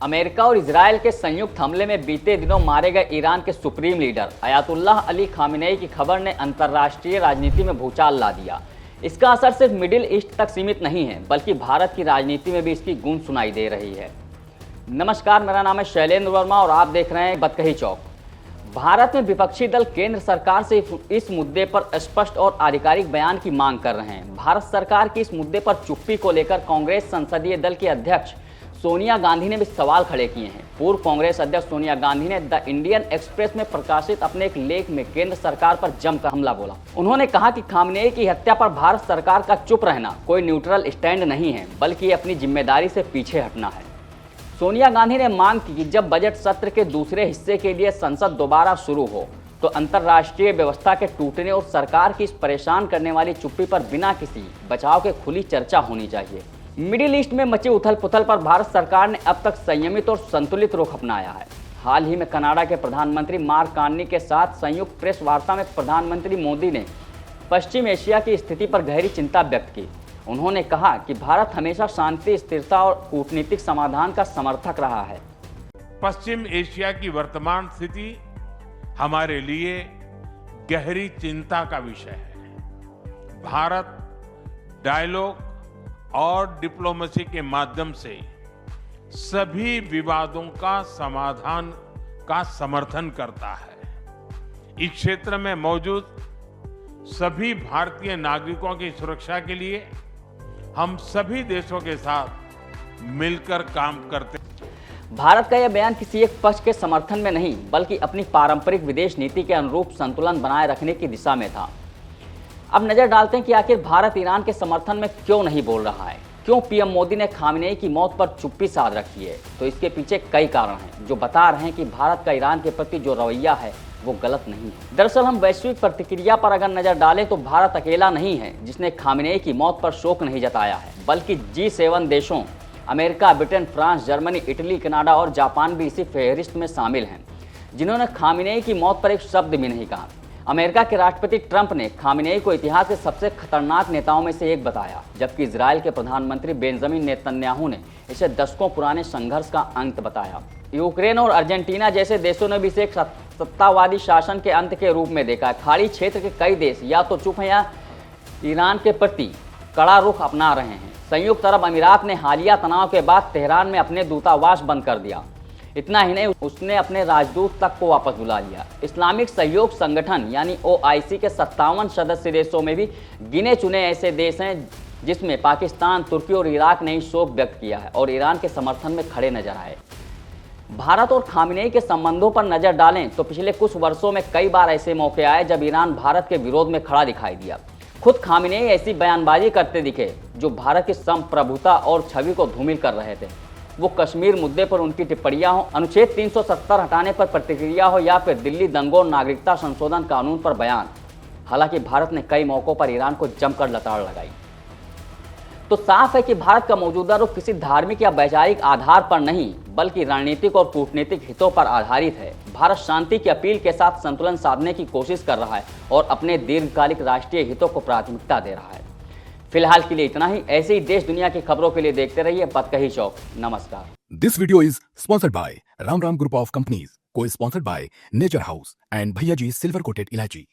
America और Israel के संयुक्त हमले में बीते दिनों मारे गए ईरान के supreme leader Ayatollah Ali Khamenei की खबर ने अंतर्राष्ट्रीय राजनीति में भूचाल ला दिया। इसका असर सिर्फ मिडिल ईस्ट तक सीमित नहीं है, बल्कि भारत की राजनीति में भी इसकी गूंज सुनाई दे रही है। नमस्कार, मेरा नाम है शैलेंद्र वर्मा और आप देख रहे हैं बतकही चौक। भारत में विपक्षी दल केंद्र सरकार से इस मुद्दे पर स्पष्ट और आधिकारिक बयान की मांग कर रहे हैं। भारत सरकार की इस मुद्दे पर चुप्पी को लेकर कांग्रेस संसदीय दल के अध्यक्ष सोनिया गांधी ने भी सवाल खड़े किए हैं। पूर्व कांग्रेस अध्यक्ष सोनिया गांधी ने द इंडियन एक्सप्रेस में प्रकाशित अपने एक लेख में केंद्र सरकार पर जमकर हमला बोला। उन्होंने कहा कि खामनेई की हत्या पर भारत सरकार का चुप रहना कोई न्यूट्रल स्टैंड नहीं है, बल्कि अपनी जिम्मेदारी से पीछे हटना है। सोनिया गांधी ने मांग की कि जब बजट सत्र के दूसरे हिस्से के लिए संसद दोबारा शुरू हो तो अंतर्राष्ट्रीय व्यवस्था के टूटने और सरकार की इस परेशान करने वाली चुप्पी पर बिना किसी बचाव के खुली चर्चा होनी चाहिए। मिडिल ईस्ट में मची उथल पुथल पर भारत सरकार ने अब तक संयमित और संतुलित रुख अपनाया है। हाल ही में कनाडा के प्रधानमंत्री मार्क कार्नी के साथ संयुक्त प्रेस वार्ता में प्रधानमंत्री मोदी ने पश्चिम एशिया की स्थिति पर गहरी चिंता व्यक्त की। उन्होंने कहा कि भारत हमेशा शांति, स्थिरता और कूटनीतिक समाधान का समर्थक रहा है। पश्चिम एशिया की वर्तमान स्थिति हमारे लिए गहरी चिंता का विषय है। भारत डायलॉग और डिप्लोमेसी के माध्यम से सभी विवादों का समाधान का समर्थन करता है। इस क्षेत्र में मौजूद सभी भारतीय नागरिकों की सुरक्षा के लिए हम सभी देशों के साथ मिलकर काम करते हैं। भारत का यह बयान किसी एक पक्ष के समर्थन में नहीं, बल्कि अपनी पारंपरिक विदेश नीति के अनुरूप संतुलन बनाए रखने की दिशा में था। अब नजर डालते हैं कि आखिर भारत ईरान के समर्थन में क्यों नहीं बोल रहा है। क्यों पीएम मोदी ने खामेनेई की मौत पर चुप्पी साध रखी है? तो इसके पीछे कई कारण हैं जो बता रहे हैं कि भारत का ईरान के प्रति जो रवैया है वो गलत नहीं है। दरअसल हम वैश्विक प्रतिक्रिया पर अगर नजर डालें तो भारत अकेला नहीं है जिसने खामेनेई की मौत पर शोक नहीं जताया है, बल्कि G7 देशों America, Britain, France, Germany, Italy, Canada और जापान भी इसी फहरिस्त में शामिल हैं, जिन्होंने खामेनेई की मौत पर एक शब्द भी नहीं कहा। अमेरिका के राष्ट्रपति ट्रंप ने खामेनेई को इतिहास के सबसे खतरनाक नेताओं में से एक बताया, जबकि इजरायल के प्रधानमंत्री बेंजामिन नेतन्याहू ने इसे दशकों पुराने संघर्ष का अंत बताया। यूक्रेन और अर्जेंटीना जैसे देशों ने भी इसे एक सत्तावादी शासन के अंत के रूप में देखा है। खाड़ी क्षेत्र के कई देश या तो चुप हैं या ईरान के प्रति कड़ा रुख अपना रहे हैं। संयुक्त अरब अमीरात ने हालिया तनाव के बाद तेहरान में अपने दूतावास बंद कर दिया। इतना ही नहीं, उसने अपने राजदूत तक को वापस बुला लिया। इस्लामिक सहयोग संगठन यानी OIC के 57 सदस्य देशों में भी गिने चुने ऐसे देश हैं जिसमें पाकिस्तान, तुर्की और इराक ने ही शोक व्यक्त किया है और ईरान के समर्थन में खड़े नजर आए। भारत और खामेनेई के संबंधों पर नजर डालें तो पिछले कुछ वर्षों में कई बार ऐसे मौके आए जब ईरान भारत के विरोध में खड़ा दिखाई दिया। खुद खामेनेई ऐसी बयानबाजी करते दिखे जो भारत की संप्रभुता और छवि को धूमिल कर रहे थे। वो कश्मीर मुद्दे पर उनकी टिप्पणियां हो, अनुच्छेद 370 हटाने पर प्रतिक्रिया हो या फिर दिल्ली दंगों और नागरिकता संशोधन कानून पर बयान। हालांकि भारत ने कई मौकों पर ईरान को जमकर लताड़ लगाई। तो साफ है कि भारत का मौजूदा रुख किसी धार्मिक या वैचारिक आधार पर नहीं, बल्कि रणनीतिक और कूटनीतिक हितों पर आधारित है। भारत शांति की अपील के साथ संतुलन साधने की कोशिश कर रहा है और अपने दीर्घकालिक राष्ट्रीय हितों को प्राथमिकता दे रहा है। फिलहाल के लिए इतना ही। ऐसे ही देश दुनिया की खबरों के लिए देखते रहिए बतकही चौक। नमस्कार। This video is sponsored by Ram group of companies, cosponsored by nature house and Bhaiya ji silver coated इलायची।